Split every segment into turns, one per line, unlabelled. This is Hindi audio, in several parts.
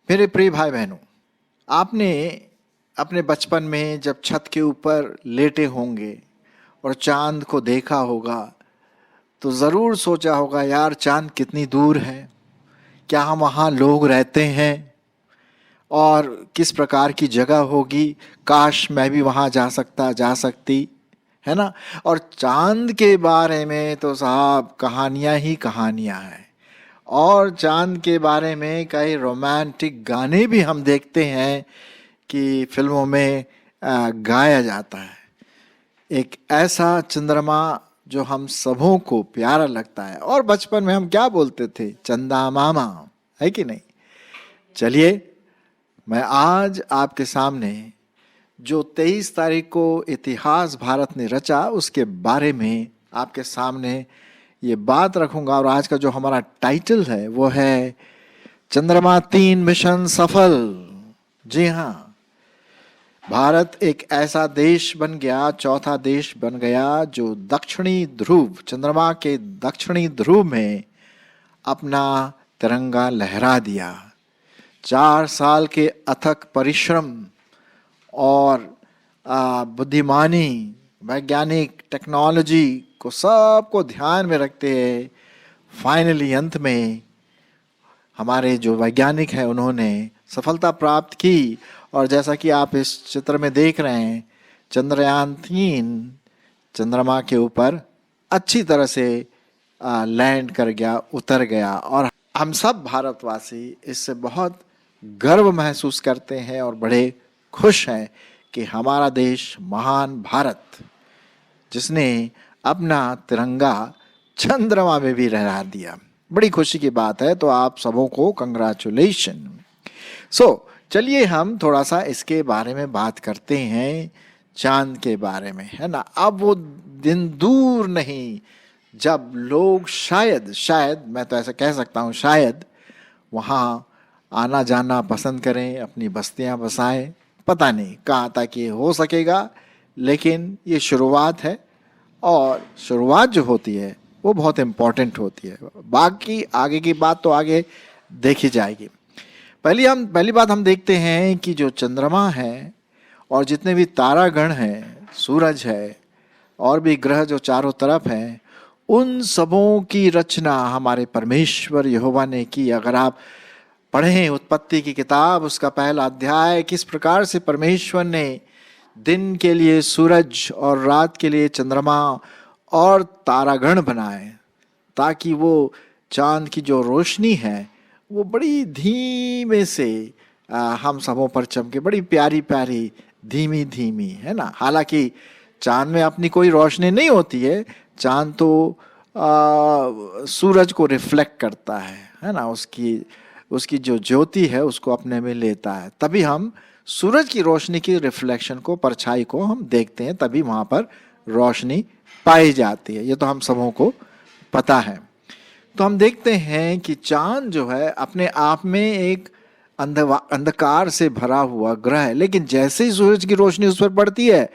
मेरे प्रिय भाई बहनों, आपने अपने बचपन में जब छत के ऊपर लेटे होंगे और चांद को देखा होगा तो ज़रूर सोचा होगा, यार चांद कितनी दूर है, क्या हम वहाँ लोग रहते हैं और किस प्रकार की जगह होगी, काश मैं भी वहाँ जा सकता, जा सकती, है ना। और चांद के बारे में तो साहब कहानियाँ ही कहानियाँ हैं। और चांद के बारे में कई रोमांटिक गाने भी हम देखते हैं कि फिल्मों में गाया जाता है। एक ऐसा चंद्रमा जो हम सबों को प्यारा लगता है। और बचपन में हम क्या बोलते थे, चंदा मामा, है कि नहीं। चलिए, मैं आज आपके सामने जो 23 तारीख को इतिहास भारत ने रचा उसके बारे में आपके सामने ये बात रखूंगा। और आज का जो हमारा टाइटल है वो है चंद्रमा 3 मिशन सफल। जी हाँ, भारत एक ऐसा देश बन गया, चौथा देश बन गया जो दक्षिणी ध्रुव, चंद्रमा के दक्षिणी ध्रुव में अपना तिरंगा लहरा दिया। 4 साल के अथक परिश्रम और बुद्धिमानी, वैज्ञानिक टेक्नोलॉजी को सबको ध्यान में रखते हुए फाइनली अंत में हमारे जो वैज्ञानिक हैं उन्होंने सफलता प्राप्त की। और जैसा कि आप इस चित्र में देख रहे हैं, चंद्रयान 3 चंद्रमा के ऊपर अच्छी तरह से लैंड कर गया, उतर गया। और हम सब भारतवासी इससे बहुत गर्व महसूस करते हैं और बड़े खुश हैं कि हमारा देश, महान भारत, जिसने अपना तिरंगा चंद्रमा में भी लहरा दिया, बड़ी खुशी की बात है। तो आप सबों को कंग्रेचुलेशन। चलिए हम थोड़ा सा इसके बारे में बात करते हैं, चांद के बारे में, है ना। अब वो दिन दूर नहीं जब लोग शायद मैं तो ऐसा कह सकता हूँ, शायद वहाँ आना जाना पसंद करें, अपनी बस्तियाँ बसाएं। पता नहीं कहाँ तक ये हो सकेगा, लेकिन ये शुरुआत है और शुरुआत जो होती है वो बहुत इम्पोर्टेंट होती है। बाकी आगे की बात तो आगे देखी जाएगी। पहली बात हम देखते हैं कि जो चंद्रमा है और जितने भी तारागण हैं, सूरज है और भी ग्रह जो चारों तरफ हैं, उन सबों की रचना हमारे परमेश्वर यहोवा ने की। अगर आप पढ़ें उत्पत्ति की किताब, उसका पहला अध्याय, किस प्रकार से परमेश्वर ने दिन के लिए सूरज और रात के लिए चंद्रमा और तारागण बनाए, ताकि वो चांद की जो रोशनी है वो बड़ी धीमे से हम सबों पर चमके, बड़ी प्यारी प्यारी धीमी धीमी, है ना। हालांकि चांद में अपनी कोई रोशनी नहीं होती है, चांद तो सूरज को रिफ्लेक्ट करता है ना। उसकी जो ज्योति है उसको अपने में लेता है, तभी हम सूरज की रोशनी की रिफ्लेक्शन को, परछाई को हम देखते हैं, तभी वहाँ पर रोशनी पाई जाती है। ये तो हम सबों को पता है। तो हम देखते हैं कि चांद जो है अपने आप में एक अंधकार से भरा हुआ ग्रह है, लेकिन जैसे ही सूरज की रोशनी उस पर पड़ती है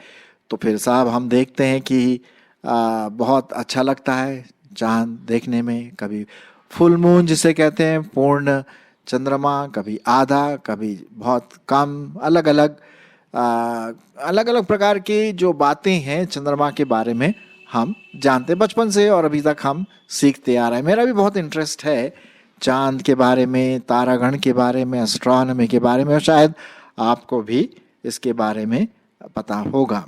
तो फिर साहब हम देखते हैं कि बहुत अच्छा लगता है चांद देखने में। कभी फुल मून जिसे कहते हैं, पूर्ण चंद्रमा, कभी आधा, कभी बहुत कम, अलग अलग प्रकार की जो बातें हैं चंद्रमा के बारे में हम जानते बचपन से और अभी तक हम सीखते आ रहे हैं। मेरा भी बहुत इंटरेस्ट है चांद के बारे में, तारागण के बारे में, एस्ट्रोनॉमी के बारे में, और शायद आपको भी इसके बारे में पता होगा।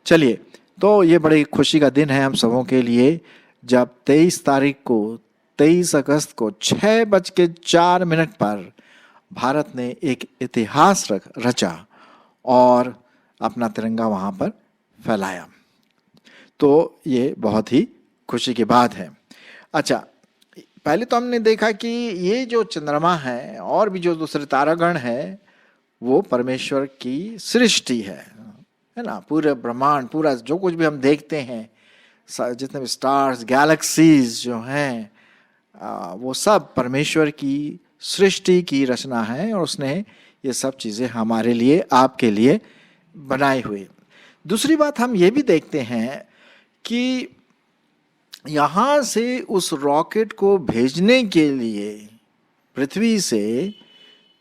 चलिए, तो ये बड़ी खुशी का दिन है हम सबों के लिए जब 23 अगस्त को 6:04 पर भारत ने एक इतिहास रचा और अपना तिरंगा वहाँ पर फैलाया। तो ये बहुत ही खुशी की बात है। अच्छा, पहले तो हमने देखा कि ये जो चंद्रमा है और भी जो दूसरे तारागण है वो परमेश्वर की सृष्टि है ना। पूरे ब्रह्मांड, पूरा जो कुछ भी हम देखते हैं, जितने भी स्टार्स, गैलेक्सीज जो हैं, वो सब परमेश्वर की सृष्टि की रचना है और उसने ये सब चीज़ें हमारे लिए, आपके लिए बनाई हुई। दूसरी बात हम ये भी देखते हैं कि यहाँ से उस रॉकेट को भेजने के लिए पृथ्वी से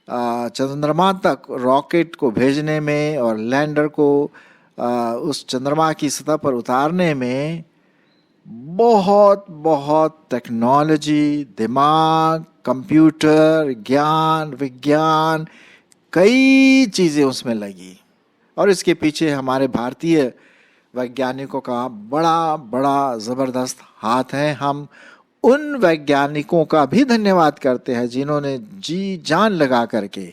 चंद्रमा तक रॉकेट को भेजने में और लैंडर को उस चंद्रमा की सतह पर उतारने में बहुत बहुत टेक्नोलॉजी, दिमाग, कंप्यूटर, ज्ञान, विज्ञान, कई चीज़ें उसमें लगी। और इसके पीछे हमारे भारतीय वैज्ञानिकों का बड़ा बड़ा ज़बरदस्त हाथ है। हम उन वैज्ञानिकों का भी धन्यवाद करते हैं जिन्होंने जी जान लगा करके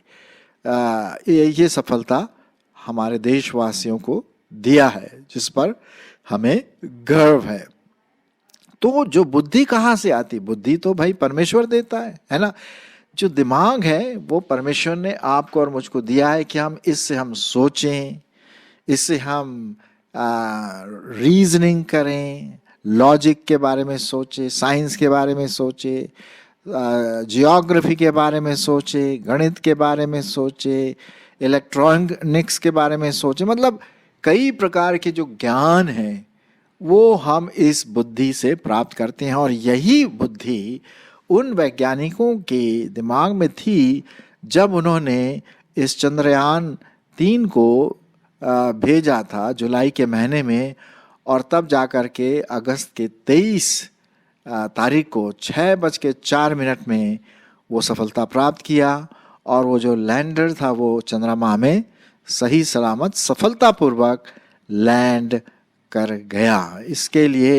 ये सफलता हमारे देशवासियों को दिया है, जिस पर हमें गर्व है। तो जो बुद्धि कहाँ से आती? बुद्धि तो भाई परमेश्वर देता है ना। जो दिमाग है वो परमेश्वर ने आपको और मुझको दिया है कि हम सोचें, इससे हम रीजनिंग करें, लॉजिक के बारे में सोचे, साइंस के बारे में सोचे, जियोग्राफी के बारे में सोचे, गणित के बारे में सोचे, इलेक्ट्रॉनिक्स के बारे में सोचे। मतलब कई प्रकार के जो ज्ञान है वो हम इस बुद्धि से प्राप्त करते हैं। और यही बुद्धि उन वैज्ञानिकों के दिमाग में थी जब उन्होंने इस चंद्रयान-3 को भेजा था जुलाई के महीने में, और तब जाकर के अगस्त के 23 तारीख को 6:04 में वो सफलता प्राप्त किया। और वो जो लैंडर था वो चंद्रमा में सही सलामत सफलतापूर्वक लैंड कर गया। इसके लिए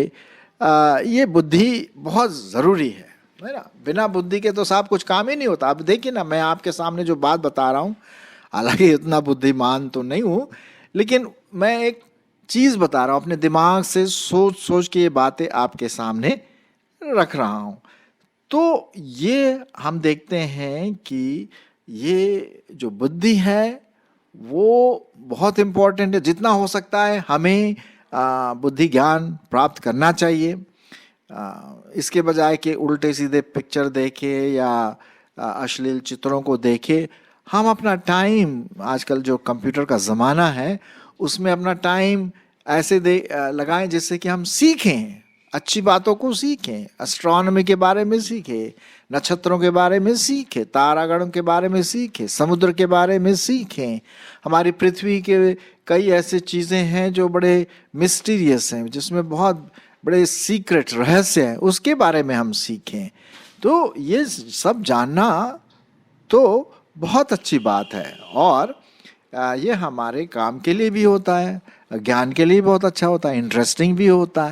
ये बुद्धि बहुत ज़रूरी है ना। बिना बुद्धि के तो साहब कुछ काम ही नहीं होता। अब देखिए ना, मैं आपके सामने जो बात बता रहा हूँ, हालांकि इतना बुद्धिमान तो नहीं हूँ, लेकिन मैं एक चीज़ बता रहा हूँ, अपने दिमाग से सोच सोच के ये बातें आपके सामने रख रहा हूँ। तो ये हम देखते हैं कि ये जो बुद्धि है वो बहुत इम्पोर्टेंट है। जितना हो सकता है हमें बुद्धि ज्ञान प्राप्त करना चाहिए। इसके बजाय कि उल्टे सीधे पिक्चर देखे या अश्लील चित्रों को देखे, हम अपना टाइम, आजकल जो कंप्यूटर का ज़माना है उसमें अपना टाइम ऐसे लगाएं जिससे कि हम सीखें, अच्छी बातों को सीखें, एस्ट्रोनॉमी के बारे में सीखें, नक्षत्रों के बारे में सीखें, तारागणों के बारे में सीखें, समुद्र के बारे में सीखें। हमारी पृथ्वी के कई ऐसे चीज़ें हैं जो बड़े मिस्टीरियस हैं, जिसमें बहुत बड़े सीक्रेट रहस्य हैं, उसके बारे में हम सीखें। तो ये सब जानना तो बहुत अच्छी बात है, और ये हमारे काम के लिए भी होता है, ज्ञान के लिए बहुत अच्छा होता है, इंटरेस्टिंग भी होता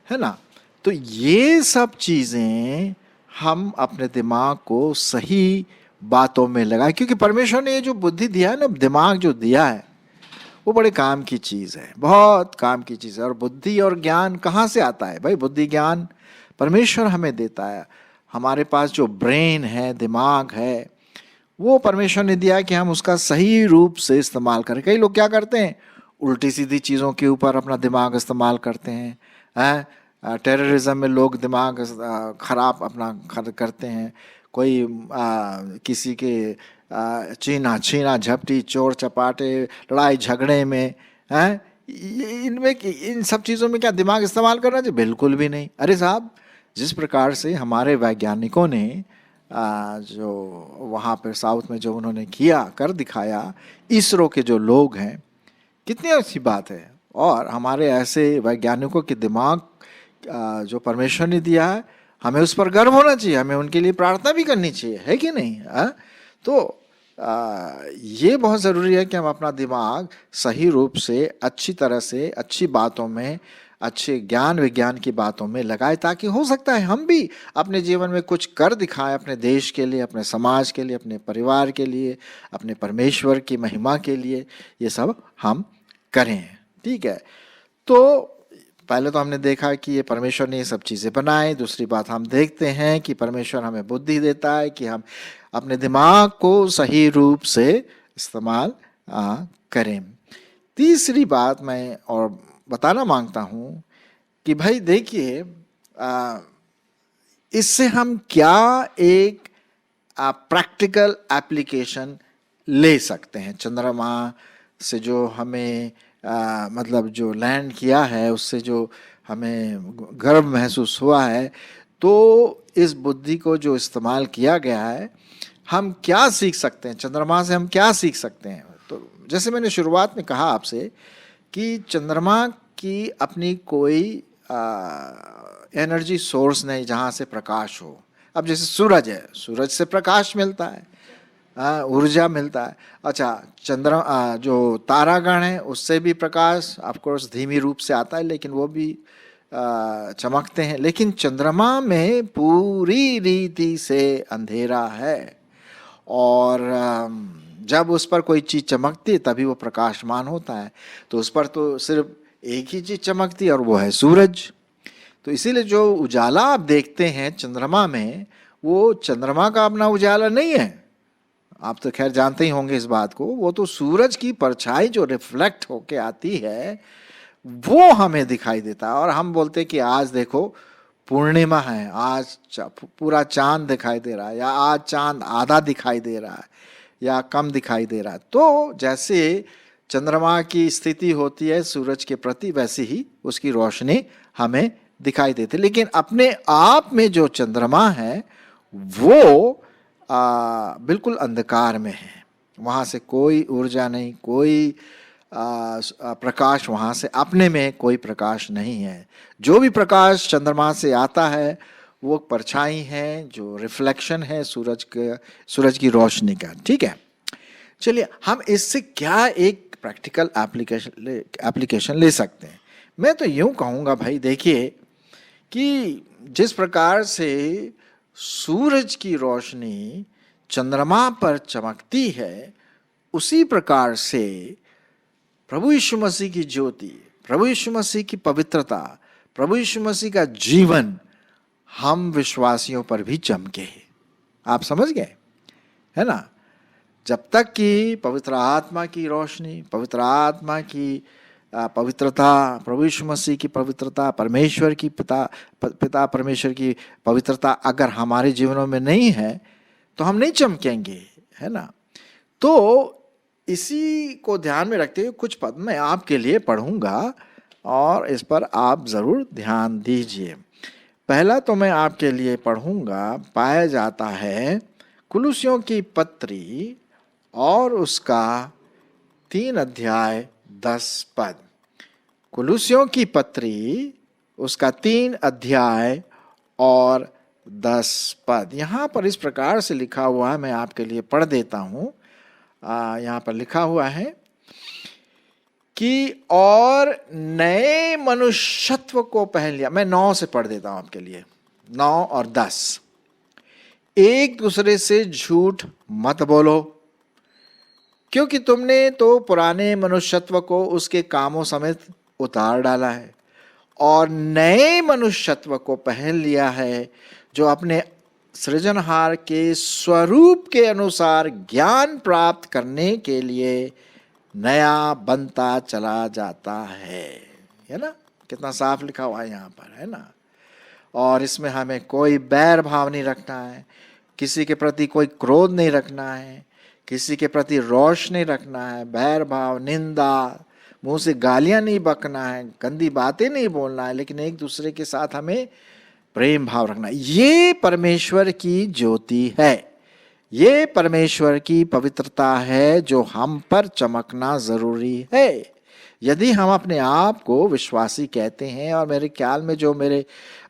है ना। तो ये सब चीज़ें हम अपने दिमाग को सही बातों में लगाएं, क्योंकि परमेश्वर ने ये जो बुद्धि दिया है ना, दिमाग जो दिया है, वो बड़े काम की चीज़ है, बहुत काम की चीज़ है। और बुद्धि और ज्ञान कहाँ से आता है भाई? बुद्धि ज्ञान परमेश्वर हमें देता है। हमारे पास जो ब्रेन है, दिमाग है, वो परमेश्वर ने दिया है कि हम उसका सही रूप से इस्तेमाल करें। कई लोग क्या करते हैं, उल्टी सीधी चीज़ों के ऊपर अपना दिमाग इस्तेमाल करते हैं। टेररिज्म में लोग दिमाग खराब अपना करते हैं। कोई किसी के छीना छीना झपटी, चोर चपाटे, लड़ाई झगड़े में हैं, इनमें इन सब चीज़ों में क्या दिमाग इस्तेमाल करना चाहिए? बिल्कुल भी नहीं। अरे साहब, जिस प्रकार से हमारे वैज्ञानिकों ने जो वहाँ पर साउथ में जो उन्होंने किया, कर दिखाया, इसरो के जो लोग हैं, कितनी अच्छी बात है। और हमारे ऐसे वैज्ञानिकों के दिमाग जो परमेश्वर ने दिया है, हमें उस पर गर्व होना चाहिए, हमें उनके लिए प्रार्थना भी करनी चाहिए, है कि नहीं? तो ये बहुत ज़रूरी है कि हम अपना दिमाग सही रूप से, अच्छी तरह से, अच्छी बातों में, अच्छे ज्ञान विज्ञान की बातों में लगाए, ताकि हो सकता है हम भी अपने जीवन में कुछ कर दिखाएं, अपने देश के लिए, अपने समाज के लिए, अपने परिवार के लिए, अपने परमेश्वर की महिमा के लिए, ये सब हम करें। ठीक है। तो पहले तो हमने देखा कि ये परमेश्वर ने ये सब चीज़ें बनाई। दूसरी बात हम देखते हैं कि परमेश्वर हमें बुद्धि देता है कि हम अपने दिमाग को सही रूप से इस्तेमाल करें। तीसरी बात मैं और बताना मांगता हूँ कि भाई देखिए, इससे हम क्या एक प्रैक्टिकल एप्लीकेशन ले सकते हैं। चंद्रमा से जो हमें मतलब जो लैंड किया है, उससे जो हमें गर्व महसूस हुआ है, तो इस बुद्धि को जो इस्तेमाल किया गया है, हम क्या सीख सकते हैं, चंद्रमा से हम क्या सीख सकते हैं? तो जैसे मैंने शुरुआत में कहा आपसे कि चंद्रमा की अपनी कोई एनर्जी सोर्स नहीं जहाँ से प्रकाश हो। अब जैसे सूरज है, सूरज से प्रकाश मिलता है, ऊर्जा मिलता है। अच्छा, जो तारागण है उससे भी प्रकाश ऑफ कोर्स धीमी रूप से आता है, लेकिन वो भी चमकते हैं। लेकिन चंद्रमा में पूरी रीति से अंधेरा है, और जब उस पर कोई चीज़ चमकती है तभी वो प्रकाशमान होता है। तो उस पर तो सिर्फ एक ही चीज़ चमकती है और वो है सूरज। तो इसीलिए जो उजाला आप देखते हैं चंद्रमा में, वो चंद्रमा का अपना उजाला नहीं है। आप तो खैर जानते ही होंगे इस बात को। वो तो सूरज की परछाई जो रिफ्लेक्ट होके आती है वो हमें दिखाई देता है। और हम बोलते हैं कि आज देखो पूर्णिमा है, आज पूरा चांद दिखाई दे रहा है, या आज चांद आधा दिखाई दे रहा है या कम दिखाई दे रहा है। तो जैसे चंद्रमा की स्थिति होती है सूरज के प्रति, वैसे ही उसकी रोशनी हमें दिखाई देती है। लेकिन अपने आप में जो चंद्रमा है वो बिल्कुल अंधकार में है। वहाँ से कोई ऊर्जा नहीं, कोई प्रकाश वहाँ से अपने में कोई प्रकाश नहीं है। जो भी प्रकाश चंद्रमा से आता है वो परछाई है, जो रिफ्लेक्शन है सूरज की रोशनी का। ठीक है, चलिए हम इससे क्या एक प्रैक्टिकल एप्लीकेशन ले सकते हैं। मैं तो यूं कहूँगा भाई, देखिए कि जिस प्रकार से सूरज की रोशनी चंद्रमा पर चमकती है, उसी प्रकार से प्रभु यीशु मसीह की ज्योति, प्रभु यीशु मसीह की पवित्रता, प्रभु यीशु मसीह का जीवन हम विश्वासियों पर भी चमके। आप समझ गए, है ना? जब तक कि पवित्र आत्मा की रोशनी, पवित्र आत्मा की पवित्रता, प्रभु यीशु मसीह की पवित्रता, परमेश्वर की पिता परमेश्वर की पवित्रता अगर हमारे जीवनों में नहीं है तो हम नहीं चमकेंगे, है ना? तो इसी को ध्यान में रखते हुए कुछ पद मैं आपके लिए पढ़ूंगा और इस पर आप ज़रूर ध्यान दीजिए। पहला तो मैं आपके लिए पढ़ूंगा, पाया जाता है कुलुस्सियों की पत्री और उसका 3 अध्याय 10 पद। कुलुस्सियों की पत्री उसका 3 अध्याय और 10 पद। यहाँ पर इस प्रकार से लिखा हुआ है, मैं आपके लिए पढ़ देता हूँ। यहाँ पर लिखा हुआ है कि और नए मनुष्यत्व को पहन लिया। मैं 9 से पढ़ देता हूँ आपके लिए, 9 और 10। एक दूसरे से झूठ मत बोलो, क्योंकि तुमने तो पुराने मनुष्यत्व को उसके कामों समेत उतार डाला है और नए मनुष्यत्व को पहन लिया है, जो अपने सृजनहार के स्वरूप के अनुसार ज्ञान प्राप्त करने के लिए नया बनता चला जाता है ना? कितना साफ लिखा हुआ है यहाँ पर, है ना? और इसमें हमें कोई बैर भाव नहीं रखना है, किसी के प्रति कोई क्रोध नहीं रखना है, किसी के प्रति रोष नहीं रखना है, बैर भाव, निंदा, मुंह से गालियां नहीं बकना है, गंदी बातें नहीं बोलना है, लेकिन एक दूसरे के साथ हमें प्रेम भाव रखना। ये परमेश्वर की ज्योति है, ये परमेश्वर की पवित्रता है जो हम पर चमकना जरूरी है। यदि हम अपने आप को विश्वासी कहते हैं, और मेरे ख्याल में जो मेरे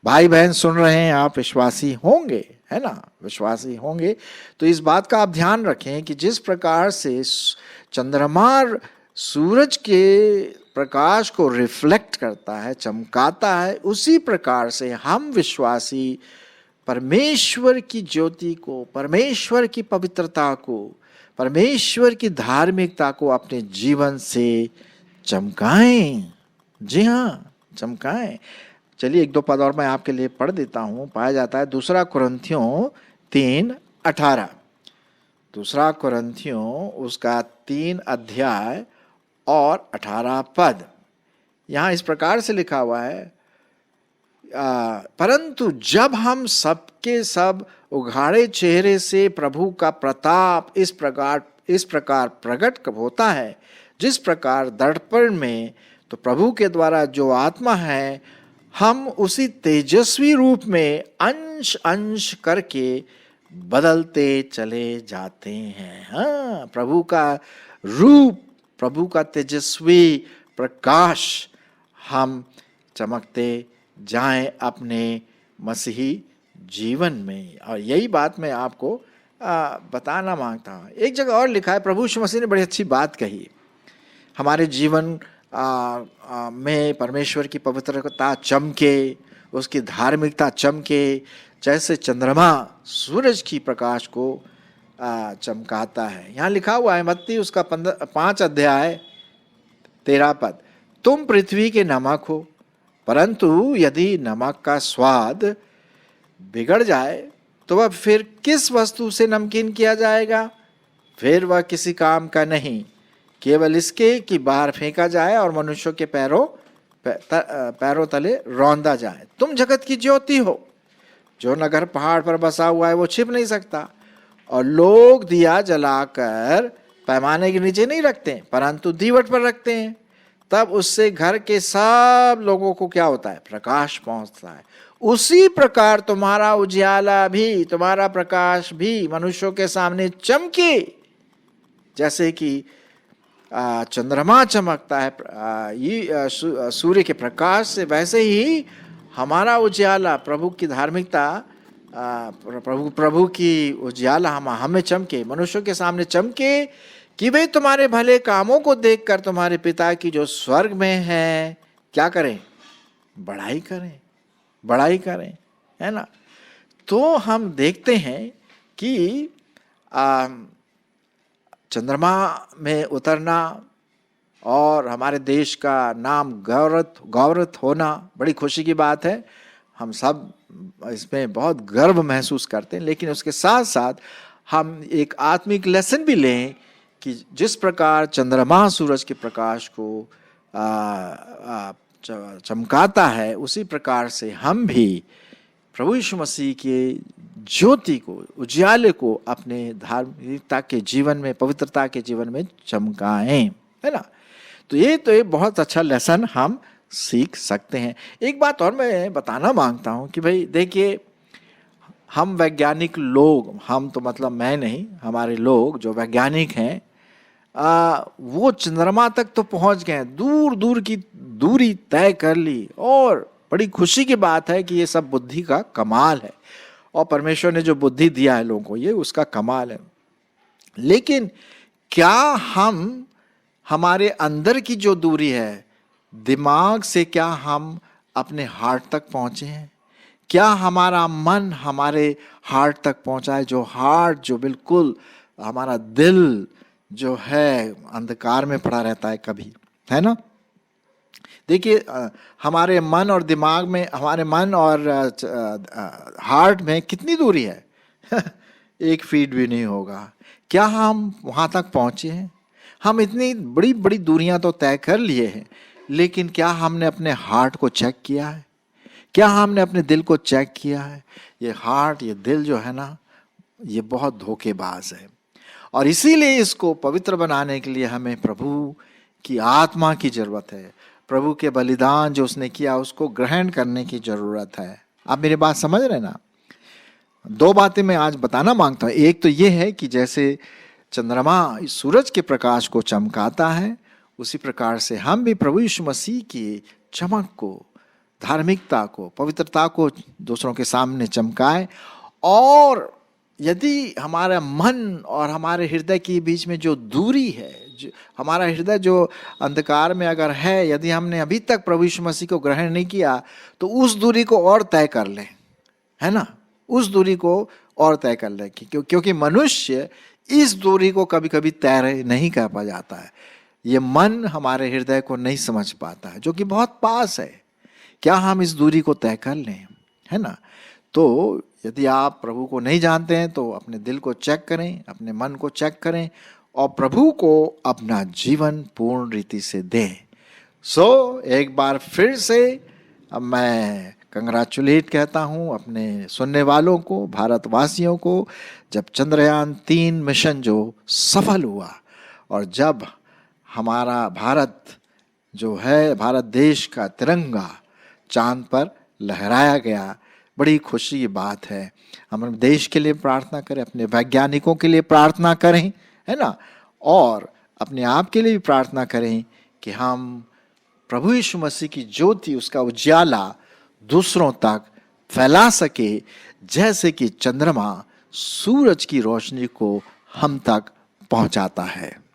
भाई बहन सुन रहे हैं आप विश्वासी होंगे, है ना? विश्वासी होंगे, तो इस बात का आप ध्यान रखें कि जिस प्रकार से चंद्रमा सूरज के प्रकाश को रिफ्लेक्ट करता है, चमकाता है, उसी प्रकार से हम विश्वासी परमेश्वर की ज्योति को, परमेश्वर की पवित्रता को, परमेश्वर की धार्मिकता को अपने जीवन से चमकाएं। जी हाँ, चमकाएं। चलिए 1-2 पद और मैं आपके लिए पढ़ देता हूँ। पाया जाता है 2 कुरिन्थियों 3:18। 2 कुरिन्थियों उसका 3 अध्याय और 18 पद। यहाँ इस प्रकार से लिखा हुआ है, परंतु जब हम सबके सब उघाड़े चेहरे से प्रभु का प्रताप इस प्रकार प्रकट होता है, जिस प्रकार दर्पण में तो प्रभु के द्वारा जो आत्मा है, हम उसी तेजस्वी रूप में अंश अंश करके बदलते चले जाते हैं। हाँ, प्रभु का रूप, प्रभु का तेजस्वी प्रकाश हम चमकते जाएं अपने मसीही जीवन में। और यही बात मैं आपको बताना मांगता हूँ। एक जगह और लिखा है, प्रभु यीशु मसीह ने बड़ी अच्छी बात कही, हमारे जीवन में परमेश्वर की पवित्रता चमके, उसकी धार्मिकता चमके, जैसे चंद्रमा सूरज की प्रकाश को चमकाता है। यहाँ लिखा हुआ है मत्ती उसका 5 अध्याय 13 पद, तुम पृथ्वी के नमक हो, परंतु यदि नमक का स्वाद बिगड़ जाए तो वह फिर किस वस्तु से नमकीन किया जाएगा? फिर वह किसी काम का नहीं, केवल इसके कि बाहर फेंका जाए और मनुष्यों के पैरों तले रौंदा जाए। तुम जगत की ज्योति हो। जो नगर पहाड़ पर बसा हुआ है वो छिप नहीं सकता, और लोग दिया जलाकर पैमाने के नीचे नहीं रखते, परंतु दीवट पर रखते हैं, तब उससे घर के सब लोगों को क्या होता है? प्रकाश पहुंचता है। उसी प्रकार तुम्हारा उजियाला भी, तुम्हारा प्रकाश भी मनुष्यों के सामने चमके, जैसे कि चंद्रमा चमकता है सूर्य के प्रकाश से, वैसे ही हमारा उजियाला, प्रभु की धार्मिकता, प्रभु की उजियाला हमें चमके, मनुष्यों के सामने चमके, कि वे तुम्हारे भले कामों को देखकर तुम्हारे पिता की जो स्वर्ग में है क्या करें? बड़ाई करें, बड़ाई करें, है ना। तो हम देखते हैं कि चंद्रमा में उतरना और हमारे देश का नाम गौरव होना बड़ी खुशी की बात है। हम सब इसमें बहुत गर्व महसूस करते हैं, लेकिन उसके साथ साथ हम एक आत्मिक लेसन भी लें कि जिस प्रकार चंद्रमा सूरज के प्रकाश को चमकाता है, उसी प्रकार से हम भी प्रभु यीशु मसीह के ज्योति को, उजियाले को अपने धार्मिकता के जीवन में, पवित्रता के जीवन में चमकाएं, है ना। तो ये एक बहुत अच्छा लेसन हम सीख सकते हैं। एक बात और मैं बताना मांगता हूं कि भाई देखिए, हम वैज्ञानिक लोग, हम तो मतलब मैं नहीं, हमारे लोग जो वैज्ञानिक हैं वो चंद्रमा तक तो पहुंच गए, दूर दूर की दूरी तय कर ली, और बड़ी खुशी की बात है कि ये सब बुद्धि का कमाल है, और परमेश्वर ने जो बुद्धि दिया है लोगों को, ये उसका कमाल है। लेकिन क्या हम हमारे अंदर की जो दूरी है, दिमाग से क्या हम अपने हार्ट तक पहुंचे हैं? क्या हमारा मन हमारे हार्ट तक पहुंचा है? जो हार्ट, जो बिल्कुल हमारा दिल जो है अंधकार में पड़ा रहता है कभी, है ना। देखिए, हमारे मन और दिमाग में, हमारे मन और हार्ट में कितनी दूरी है? 1 फीट भी नहीं होगा। क्या हम वहाँ तक पहुँचे हैं? हम इतनी बड़ी बड़ी दूरियां तो तय कर लिए हैं, लेकिन क्या हमने अपने हार्ट को चेक किया है? क्या हमने अपने दिल को चेक किया है? ये हार्ट, ये दिल जो है ना, ये बहुत धोखेबाज है, और इसीलिए इसको पवित्र बनाने के लिए हमें प्रभु की आत्मा की जरूरत है। प्रभु के बलिदान जो उसने किया, उसको ग्रहण करने की जरूरत है। आप मेरी बात समझ रहे ना? 2 बातें मैं आज बताना मांगता हूँ। एक तो ये है कि जैसे चंद्रमा सूरज के प्रकाश को चमकाता है, उसी प्रकार से हम भी प्रभु यीशु मसीह की चमक को, धार्मिकता को, पवित्रता को दूसरों के सामने चमकाएं। और यदि हमारा मन और हमारे हृदय के बीच में जो दूरी है, हमारा हृदय जो अंधकार में अगर है, यदि हमने अभी तक प्रभु यीशु मसीह को ग्रहण नहीं किया, तो उस दूरी को और तय कर लें, है ना। उस दूरी को और तय कर लें, क्योंकि मनुष्य इस दूरी को कभी कभी तय नहीं कर पा जाता है। ये मन हमारे हृदय को नहीं समझ पाता है, जो कि बहुत पास है। क्या हम इस दूरी को तय कर लें, है ना। तो यदि आप प्रभु को नहीं जानते हैं, तो अपने दिल को चेक करें, अपने मन को चेक करें, और प्रभु को अपना जीवन पूर्ण रीति से दें। एक बार फिर से अब मैं कंग्रेचुलेट कहता हूँ अपने सुनने वालों को, भारतवासियों को, जब चंद्रयान 3 मिशन जो सफल हुआ, और जब हमारा भारत जो है, भारत देश का तिरंगा चांद पर लहराया गया, बड़ी खुशी की बात है। हम अपने देश के लिए प्रार्थना करें, अपने वैज्ञानिकों के लिए प्रार्थना करें, है ना, और अपने आप के लिए भी प्रार्थना करें कि हम प्रभु यीशु मसीह की ज्योति, उसका उजाला दूसरों तक फैला सके, जैसे कि चंद्रमा सूरज की रोशनी को हम तक पहुंचाता है।